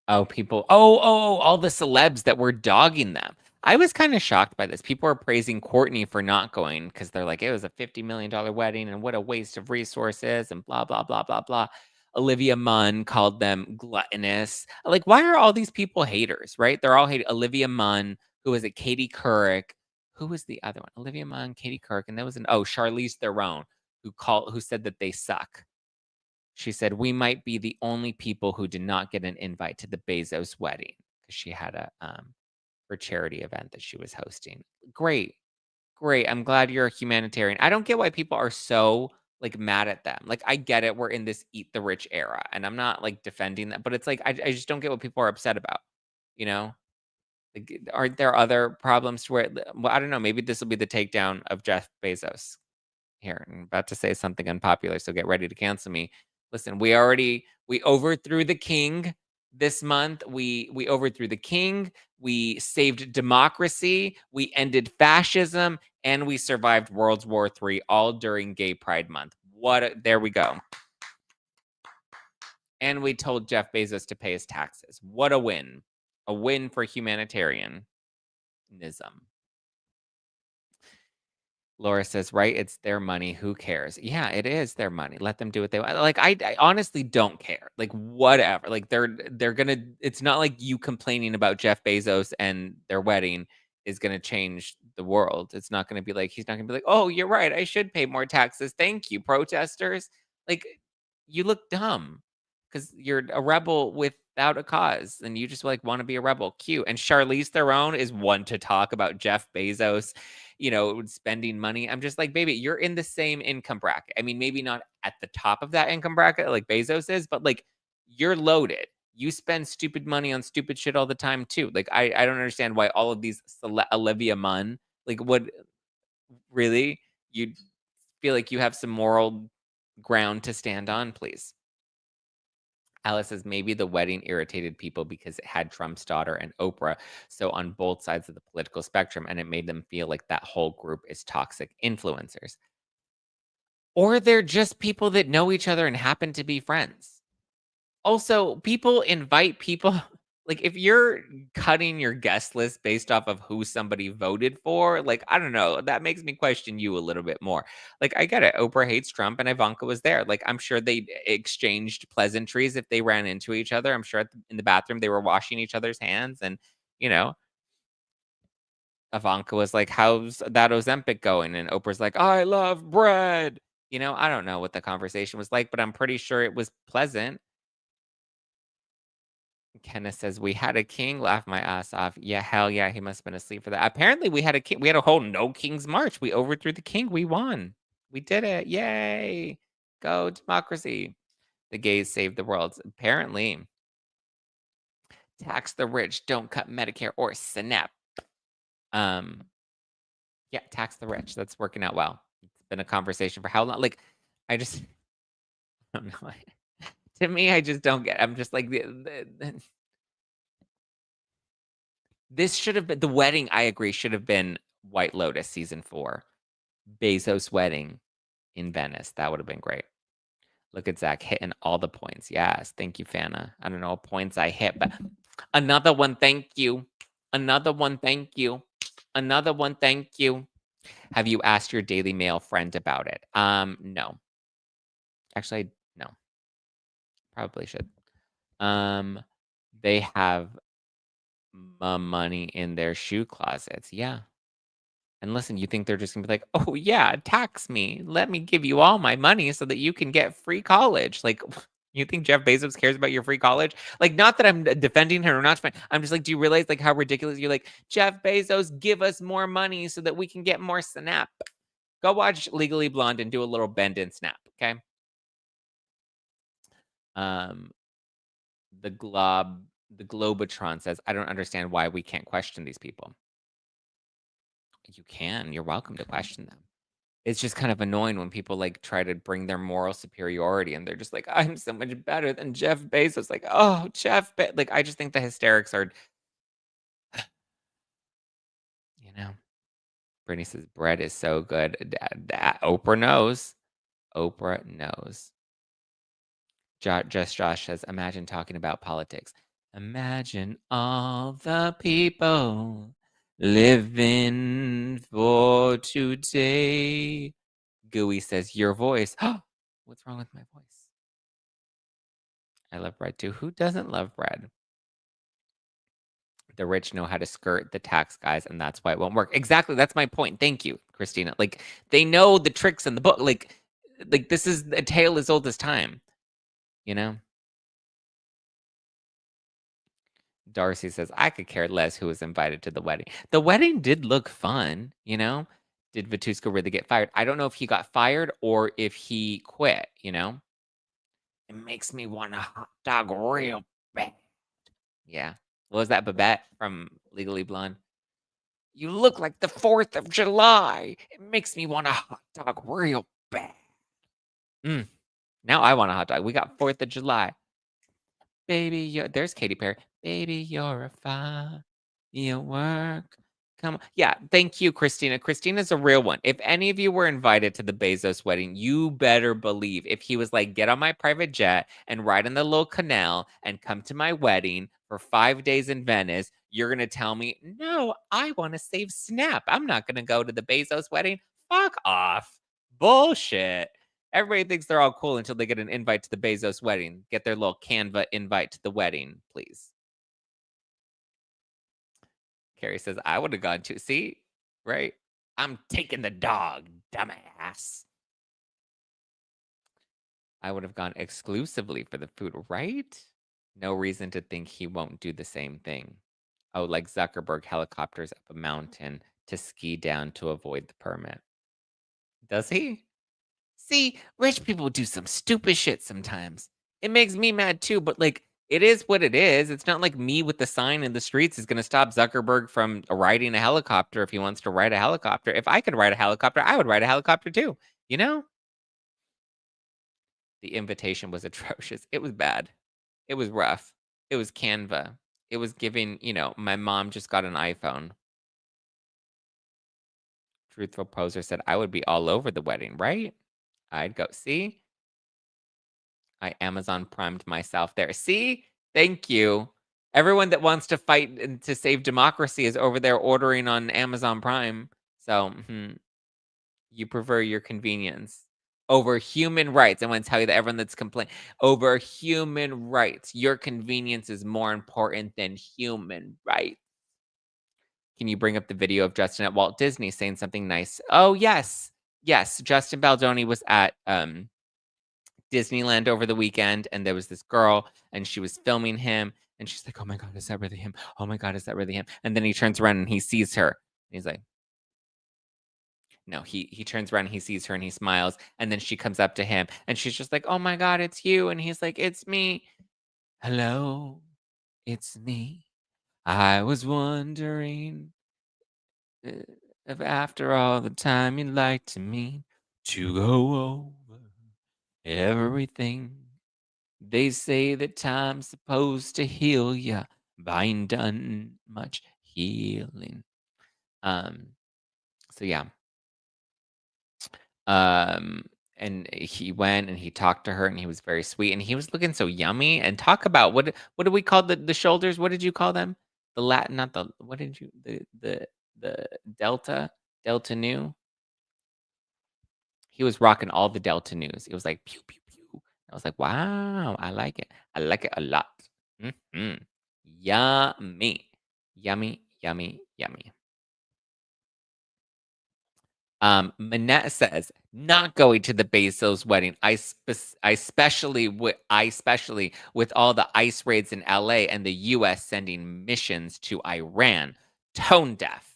All the celebs that were dogging them. I was kind of shocked by this. People are praising Courtney for not going because they're like, it was a $50 million wedding and what a waste of resources and blah, blah, blah, blah, blah. Olivia Munn called them gluttonous. Like, why are all these people haters, right? They're all hating. Olivia Munn, who was it? Katie Couric. Who was the other one? Olivia Munn, Katie Couric, and there was Charlize Theron, who said that they suck. She said, we might be the only people who did not get an invite to the Bezos wedding because she had her charity event that she was hosting. Great. I'm glad you're a humanitarian. I don't get why people are so like mad at them. Like, I get it. We're in this eat the rich era, and I'm not like defending that, but it's like, I just don't get what people are upset about. You know, like, aren't there other problems to where? Well, I don't know. Maybe this will be the takedown of Jeff Bezos. Here, I'm about to say something unpopular, so get ready to cancel me. Listen, we overthrew the king this month. We overthrew the king. We saved democracy. We ended fascism, and we survived World War III, all during Gay Pride Month. There we go. And we told Jeff Bezos to pay his taxes. What a win! A win for humanitarianism. Laura says, right, it's their money. Who cares? Yeah, it is their money. Let them do what they want. Like, I honestly don't care. Like, whatever. Like, they're gonna. It's not like you complaining about Jeff Bezos and their wedding is gonna change the world. It's not gonna be like he's not gonna be like, oh, you're right. I should pay more taxes. Thank you, protesters. Like, you look dumb because you're a rebel without a cause, and you just like want to be a rebel. Cute. And Charlize Theron is one to talk about Jeff Bezos, spending money. I'm just like, baby, you're in the same income bracket. I mean, maybe not at the top of that income bracket like Bezos is, but like you're loaded. You spend stupid money on stupid shit all the time too. Like I don't understand why all of these Olivia Munn, like what really you feel like you have some moral ground to stand on, please. Alice says maybe the wedding irritated people because it had Trump's daughter and Oprah, so on both sides of the political spectrum, and it made them feel like that whole group is toxic influencers. Or they're just people that know each other and happen to be friends. Also, people invite people. Like, if you're cutting your guest list based off of who somebody voted for, like, I don't know, that makes me question you a little bit more. Like, I get it. Oprah hates Trump and Ivanka was there. Like, I'm sure they exchanged pleasantries if they ran into each other. I'm sure in the bathroom they were washing each other's hands. And, you know, Ivanka was like, how's that Ozempic going? And Oprah's like, I love bread. I don't know what the conversation was like, but I'm pretty sure it was pleasant. Kenneth says, we had a king, laugh my ass off. Yeah, hell yeah, he must have been asleep for that. Apparently, we had a king. We had a whole no king's march. We overthrew the king. We won. We did it. Yay. Go democracy. The gays saved the world. Apparently, tax the rich, don't cut Medicare or SNAP. Yeah, tax the rich. That's working out well. It's been a conversation for how long? Like, I just I don't know. To me, I just don't get. I'm just like this should have been the wedding. I agree, should have been White Lotus season 4. Bezos wedding in Venice. That would have been great. Look at Zack hitting all the points. Yes, thank you, Fana. I don't know what points I hit, but another one. Thank you. Another one. Thank you. Another one. Thank you. Have you asked your Daily Mail friend about it? No. Actually, no. Probably should. They have money in their shoe closets. Yeah. And listen, you think they're just gonna be like, oh yeah, tax me. Let me give you all my money so that you can get free college. Like, you think Jeff Bezos cares about your free college? Like, not that I'm defending him or not. I'm just like, do you realize like how ridiculous you're like, Jeff Bezos, give us more money so that we can get more Snap. Go watch Legally Blonde and do a little bend and snap, okay? The Globotron says, I don't understand why we can't question these people. You can. You're welcome to question them. It's just kind of annoying when people like try to bring their moral superiority and they're just like, I'm so much better than Jeff Bezos. Like, oh, like, I just think the hysterics are, Brittany says, bread is so good. Oprah knows. Oprah knows. Josh says, imagine talking about politics. Imagine all the people living for today. Gooey says, your voice. What's wrong with my voice? I love bread too. Who doesn't love bread? The rich know how to skirt the tax guys, and that's why it won't work. Exactly. That's my point. Thank you, Christina. Like, they know the tricks in the book. Like this is a tale as old as time. Darcy says, I could care less who was invited to the wedding. The wedding did look fun, Did Vitusa really get fired? I don't know if he got fired or if he quit, It makes me want a hot dog real bad. Yeah. What was that, Babette from Legally Blonde? You look like the 4th of July. It makes me want a hot dog real bad. Now I want a hot dog. We got 4th of July. Baby, there's Katy Perry. Baby, you're a firework. Come on. Yeah, thank you, Christina. Christina's a real one. If any of you were invited to the Bezos wedding, you better believe if he was like, get on my private jet and ride in the little canal and come to my wedding for 5 days in Venice, you're going to tell me, no, I want to save Snap. I'm not going to go to the Bezos wedding. Fuck off. Bullshit. Everybody thinks they're all cool until they get an invite to the Bezos wedding. Get their little Canva invite to the wedding, please. Carrie says, I would have gone too. See? Right? I'm taking the dog, dumbass. I would have gone exclusively for the food, right? No reason to think he won't do the same thing. Oh, like Zuckerberg helicopters up a mountain to ski down to avoid the permit. Does he? See, rich people do some stupid shit sometimes. It makes me mad too, but like, it is what it is. It's not like me with the sign in the streets is going to stop Zuckerberg from riding a helicopter if he wants to ride a helicopter. If I could ride a helicopter, I would ride a helicopter too. You know? The invitation was atrocious. It was bad. It was rough. It was Canva. It was giving, my mom just got an iPhone. Truthful Poser said, I would be all over the wedding, right? I'd go. See? I Amazon primed myself there. See? Thank you. Everyone that wants to fight and to save democracy is over there ordering on Amazon Prime. So, you prefer your convenience over human rights. I want to tell you that everyone that's complaining over human rights, your convenience is more important than human rights. Can you bring up the video of Justin at Walt Disney saying something nice? Oh, yes. Yes. Justin Baldoni was at Disneyland over the weekend, and there was this girl, and she was filming him, and she's like, oh my God, is that really him? Oh my God, is that really him? And then he turns around and he sees her. And he's like, no, he turns around, and he sees her, and he smiles, and then she comes up to him, and she's just like, oh my God, it's you. And he's like, it's me. Hello, it's me. I was wondering if after all the time you'd like to meet to go over everything. They say that time's supposed to heal ya, but I ain't done much healing. So yeah. And he went and he talked to her, and he was very sweet, and he was looking so yummy. And talk about what do we call the shoulders? What did you call them? The Latin, not the what did you the Delta Nu? He was rocking all the Delta News. It was like pew pew pew. I was like, wow, I like it. I like it a lot. Yummy. Yummy, yummy, yummy. Manette says, not going to the Bezos wedding. I especially with all the ICE raids in LA and the US sending missions to Iran. Tone deaf.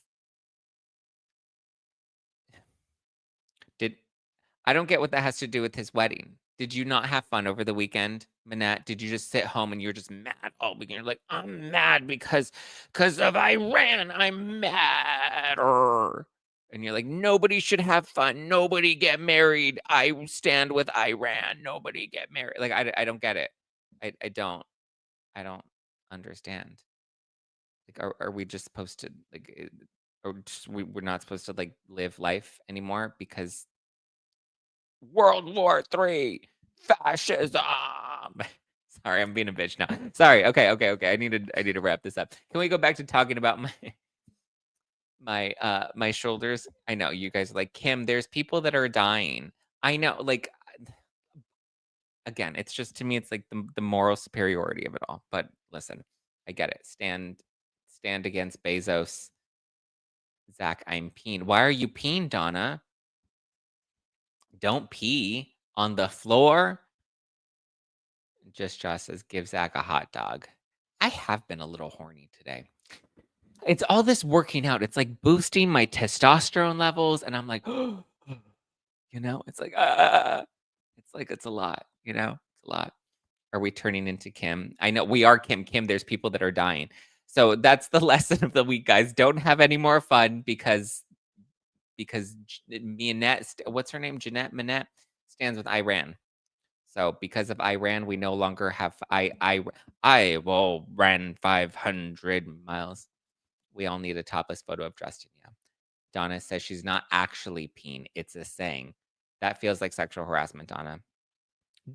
I don't get what that has to do with his wedding. Did you not have fun over the weekend, Manette? Did you just sit home and you're just mad all weekend? You're like, I'm mad because of Iran. I'm mad. And you're like, nobody should have fun. Nobody get married. I stand with Iran. Nobody get married. Like, I don't get it. I don't understand. Like, are we just supposed to like, or just, we're not supposed to like live life anymore because World War III, fascism. Sorry, I'm being a bitch now. Sorry. Okay. I need to wrap this up. Can we go back to talking about my shoulders? I know you guys are like, Kim, there's people that are dying. I know, like, again, it's just, to me, it's like the moral superiority of it all. But listen, I get it. Stand against Bezos. Zack, I'm peeing. Why are you peeing, Donna? Don't pee on the floor. Just Josh says, give Zack a hot dog. I have been a little horny today. It's all this working out. It's like boosting my testosterone levels. And I'm like, it's like, it's a lot, it's a lot. Are we turning into Kim? I know we are Kim. Kim, there's people that are dying. So that's the lesson of the week, guys. Don't have any more fun because Minette, what's her name? Jeanette Minette stands with Iran. So because of Iran, we no longer have I will run 500 miles. We all need a topless photo of Justin. Yeah. Donna says she's not actually peen. It's a saying. That feels like sexual harassment, Donna.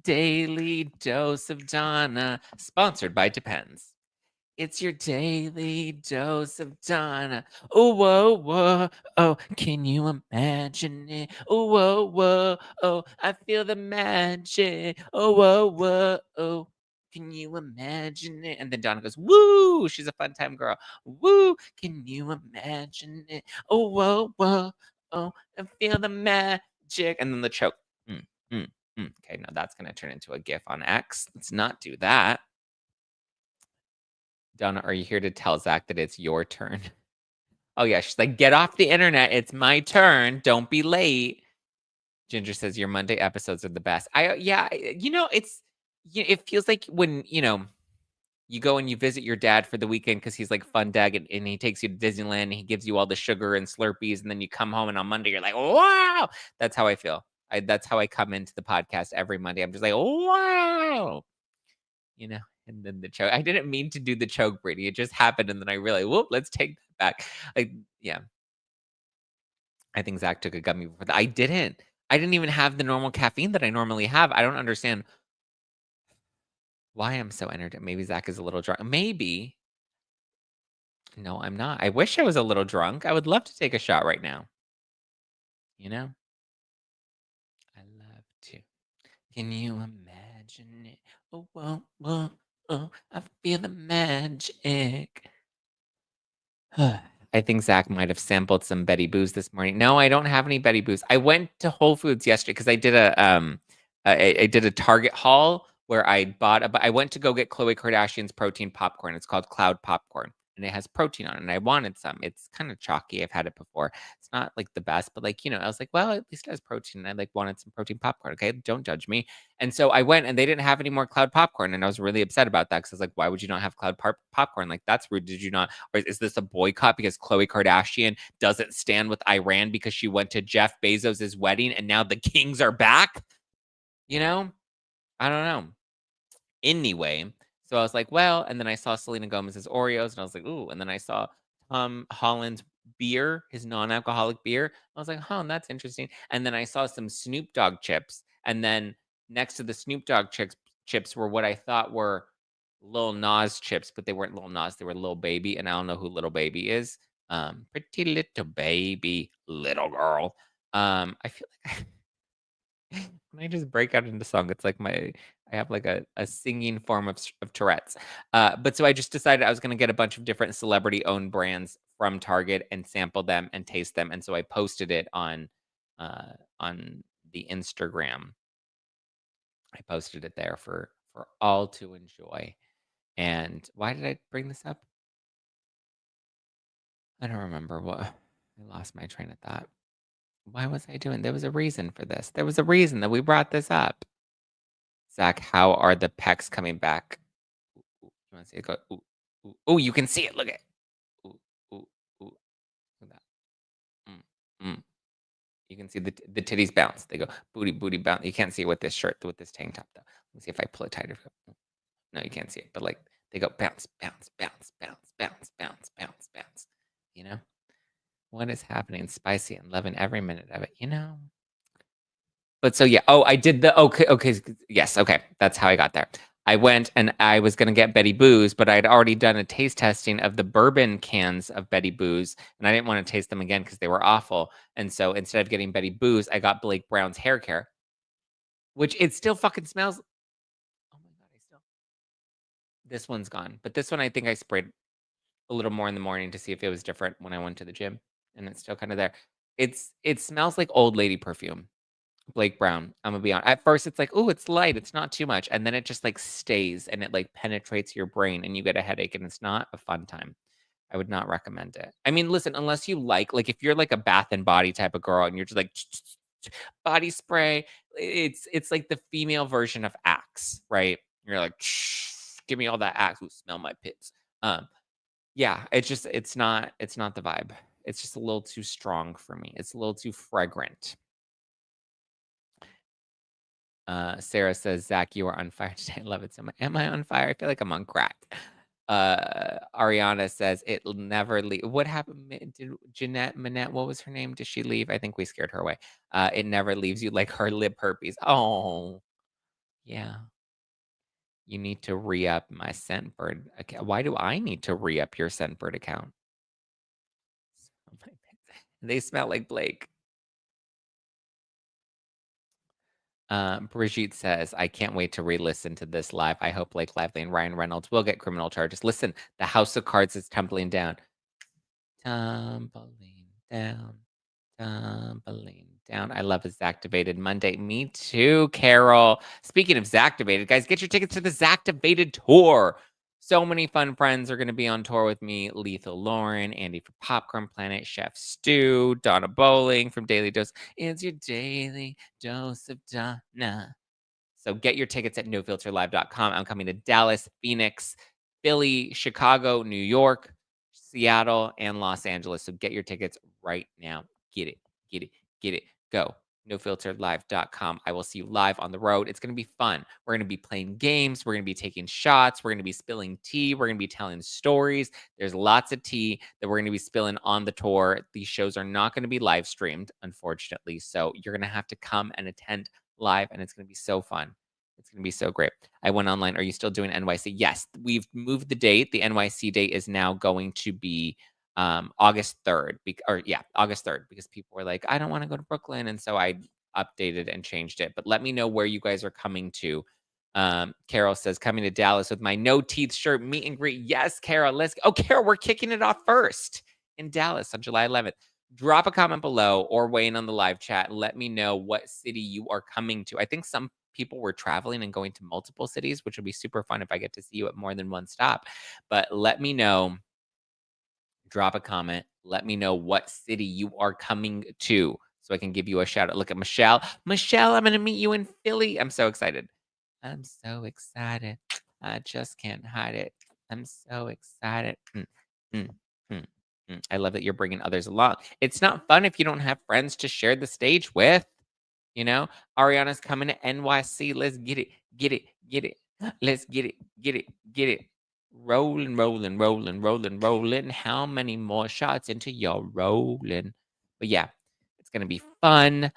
Daily dose of Donna, sponsored by Depends. It's your daily dose of Donna. Oh, whoa, whoa, oh, can you imagine it? Oh, whoa, whoa, oh, I feel the magic. Oh, whoa, whoa, oh, can you imagine it? And then Donna goes, woo, she's a fun time girl. Woo, can you imagine it? Oh, whoa, whoa, oh, I feel the magic. And then the choke. Mm, mm, mm. Okay, now that's going to turn into a GIF on X. Let's not do that. Donna, are you here to tell Zack that it's your turn? Oh, yeah. She's like, get off the internet. It's my turn. Don't be late. Ginger says your Monday episodes are the best. It feels like when, you go and you visit your dad for the weekend because he's like fun dad and he takes you to Disneyland and he gives you all the sugar and Slurpees. And then you come home and on Monday you're like, wow. That's how I feel. That's how I come into the podcast every Monday. I'm just like, wow. And then the choke. I didn't mean to do the choke, Brady. It just happened, and then I realized, whoop, let's take that back. Like, yeah. I think Zack took a gummy before that. I didn't. I didn't even have the normal caffeine that I normally have. I don't understand why I'm so energetic. Maybe Zack is a little drunk. Maybe. No, I'm not. I wish I was a little drunk. I would love to take a shot right now. I love to. Can you imagine it? Oh, whoa, whoa, oh, I feel the magic. I think Zack might have sampled some Betty Boos this morning. No, I don't have any Betty Boos. I went to Whole Foods yesterday because I did I did a Target haul where I went to go get Khloe Kardashian's protein popcorn. It's called Cloud Popcorn, and it has protein on it, and I wanted some. It's kind of chalky. I've had it before. It's not like the best, but I was like, well, at least it has protein. And I wanted some protein popcorn. Okay, don't judge me. And so I went, and they didn't have any more Cloud Popcorn, and I was really upset about that because I was like, why would you not have Cloud Popcorn? Like that's rude. Did you not? Or is this a boycott because Khloe Kardashian doesn't stand with Iran because she went to Jeff Bezos' wedding and now the kings are back? I don't know. Anyway, so I was like, well, and then I saw Selena Gomez's Oreos and I was like, ooh, and then I saw Tom Holland's beer, his non-alcoholic beer. I was like, oh, that's interesting. And then I saw some Snoop Dogg chips. And then next to the Snoop Dogg chips were what I thought were Lil Nas chips, but they weren't Lil Nas, they were Lil Baby, and I don't know who Little Baby is. Pretty little baby, little girl. I feel like when I just break out into song, it's like I have like a singing form of Tourette's. But so I just decided I was going to get a bunch of different celebrity owned brands from Target and sample them and taste them. And so I posted it on the Instagram. I posted it there for all to enjoy. And why did I bring this up? I don't remember what. I lost my train of thought. Why was I doing? There was a reason for this. There was a reason that we brought this up. Zack, how are the pecs coming back? Ooh, ooh, you want to see it go? Ooh, ooh, ooh, you can see it. Look at it. Ooh, ooh, ooh. Look at that. Mm, mm. You can see the titties bounce. They go booty, booty bounce. You can't see it with this shirt, with this tank top, though. Let me see if I pull it tighter. No, you can't see it. But they go bounce, bounce, bounce, bounce, bounce, bounce, bounce, bounce. What is happening? Spicy and loving every minute of it. But so yeah. Oh, I did the okay. Yes, okay. That's how I got there. I went and I was gonna get Betty Boos, but I'd already done a taste testing of the bourbon cans of Betty Boos, and I didn't want to taste them again because they were awful. And so instead of getting Betty Boos, I got Blake Brown's hair care, which it still fucking smells. Oh my god, this one's gone. But this one I think I sprayed a little more in the morning to see if it was different when I went to the gym, and it's still kind of there. It smells like old lady perfume. Blake Brown, I'm gonna be honest. At first, it's like, oh, it's light, it's not too much, and then it just stays and it penetrates your brain, and you get a headache, and it's not a fun time. I would not recommend it. I mean, listen, unless you like if you're like a bath and body type of girl, and you're just like body spray, it's like the female version of Axe, right? You're like, give me all that Axe, smell my pits. Yeah, it's not the vibe. It's just a little too strong for me. It's a little too fragrant. Sarah says, Zach, you are on fire today. I love it so much. Am I on fire? I feel like I'm on crack. Ariana says, it'll never leave. What happened? Did Jeanette, Manette, what was her name? Did she leave? I think we scared her away. It never leaves you like her lip herpes. Oh, yeah. You need to re-up my Scentbird account. Why do I need to re-up your Scentbird account? They smell like Blake. Brigitte says, I can't wait to re-listen to this live. I hope Blake Lively and Ryan Reynolds will get criminal charges. Listen, the House of Cards is tumbling down. Tumbling down. Tumbling down. I love his Zactivated Monday. Me too, Carol. Speaking of Zactivated, guys, get your tickets to the Zactivated tour. So many fun friends are going to be on tour with me. Lethal Lauren, Andy from Popcorn Planet, Chef Stu, Donna Bowling from Daily Dose. It's your daily dose of Donna. So get your tickets at nofilterlive.com. I'm coming to Dallas, Phoenix, Philly, Chicago, New York, Seattle, and Los Angeles. So get your tickets right now. Get it, get it, get it. Go. Nofilterlive.com. I will see you live on the road. It's going to be fun. We're going to be playing games. We're going to be taking shots. We're going to be spilling tea. We're going to be telling stories. There's lots of tea that we're going to be spilling on the tour. These shows are not going to be live streamed, unfortunately. So you're going to have to come and attend live, and it's going to be so fun. It's going to be so great. I went online. Are you still doing NYC? Yes, we've moved the date. The NYC date is now going to be August 3rd. August 3rd, because people were like, I don't want to go to Brooklyn. And so I updated and changed it. But let me know where you guys are coming to. Carol says, coming to Dallas with my no teeth shirt meet and greet. Yes, Carol, let's go. Oh, Carol, we're kicking it off first in Dallas on July 11th. Drop a comment below or weigh in on the live chat. Let me know what city you are coming to. I think some people were traveling and going to multiple cities, which would be super fun if I get to see you at more than one stop. But let me know. Drop a comment. Let me know what city you are coming to so I can give you a shout out. Look at Michelle. Michelle, I'm going to meet you in Philly. I'm so excited. I'm so excited. I just can't hide it. I'm so excited. Mm, mm. I love that you're bringing others along. It's not fun if you don't have friends to share the stage with. You know, Ariana's coming to NYC. Let's get it, get it, get it. Let's get it, get it, get it. Rolling, rolling, rolling, rolling, rolling. How many more shots into your rolling? But yeah, it's gonna be fun.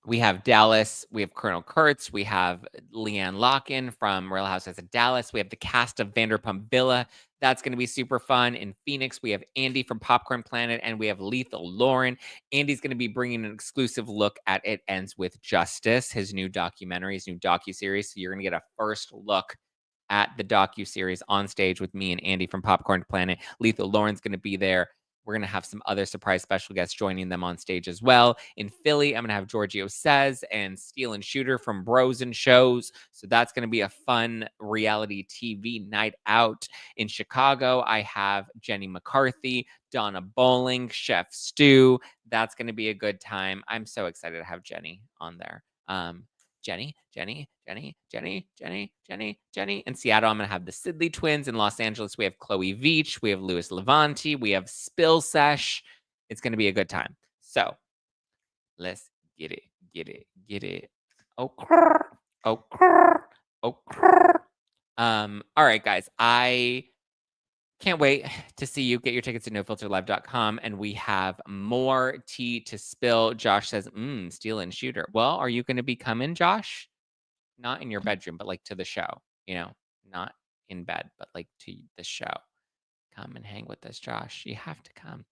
We have Dallas, we have Colonel Kurtz, we have Leanne Locken from Real Housewives of Dallas, we have the cast of Vanderpump Villa. That's going to be super fun. In Phoenix, we have Andy from Popcorn Planet, and we have Lethal Lauren. Andy's going to be bringing an exclusive look at It Ends with Justice, his new documentary, his new docuseries. So you're going to get a first look at the docuseries on stage with me and Andy from Popcorn Planet. Lethal Lauren's going to be there. We're going to have some other surprise special guests joining them on stage as well. In Philly, I'm going to have Giorgio Says and Steel and Shooter from Bros and Shows. So that's going to be a fun reality TV night out. In Chicago, I have Jenny McCarthy, Donna Bowling, Chef Stu. That's going to be a good time. I'm so excited to have Jenny on there. Jenny. In Seattle, I'm going to have the Sidley twins. In Los Angeles, we have Chloe Veach. We have Louis Levanti. We have Spill Sesh. It's going to be a good time. So let's get it, get it, get it. Oh, oh, oh. All right, guys. I can't wait to see you. Get your tickets at nofilterlive.com. And we have more tea to spill. Josh says, Steel and Shooter. Well, are you going to be coming, Josh? Not in your bedroom, but like to the show, not in bed, but like to the show. Come and hang with us, Josh. You have to come.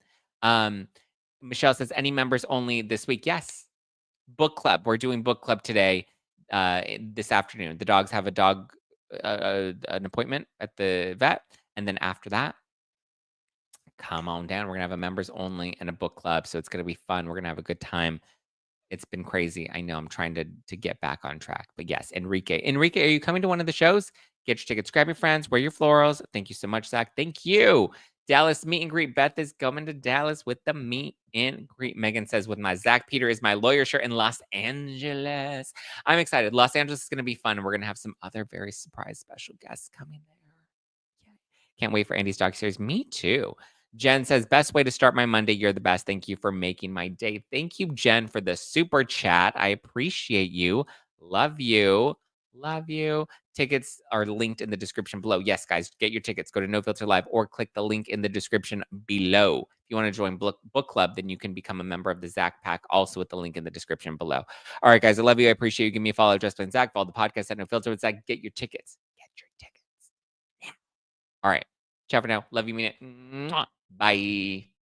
Michelle says, any members only this week? Yes. Book club. We're doing book club today, this afternoon. The dogs have an appointment at the vet. And then after that, come on down. We're going to have a members only and a book club. So it's going to be fun. We're going to have a good time. It's been crazy. I know I'm trying to get back on track. But yes, Enrique, are you coming to one of the shows? Get your tickets, grab your friends, wear your florals. Thank you so much, Zach. Thank you. Dallas meet and greet. Beth is coming to Dallas with the meet and greet. Megan says, with my Zach Peter is my lawyer shirt in Los Angeles. I'm excited. Los Angeles is going to be fun. We're going to have some other very surprise special guests coming there. Can't wait for Andy's docuseries. Me too. Jen says, best way to start my Monday. You're the best. Thank you for making my day. Thank you, Jen, for the super chat. I appreciate you. Love you. Love you. Tickets are linked in the description below. Yes, guys, get your tickets. Go to No Filter Live or click the link in the description below. If you want to join book club, then you can become a member of the Zack Pack, also with the link in the description below. All right, guys, I love you. I appreciate you. Give me a follow. Just plain Zack. Follow the podcast at No Filter with Zack. Get your tickets. Get your tickets. Yeah. All right. Ciao for now. Love you. Mean it. Mwah. Bye.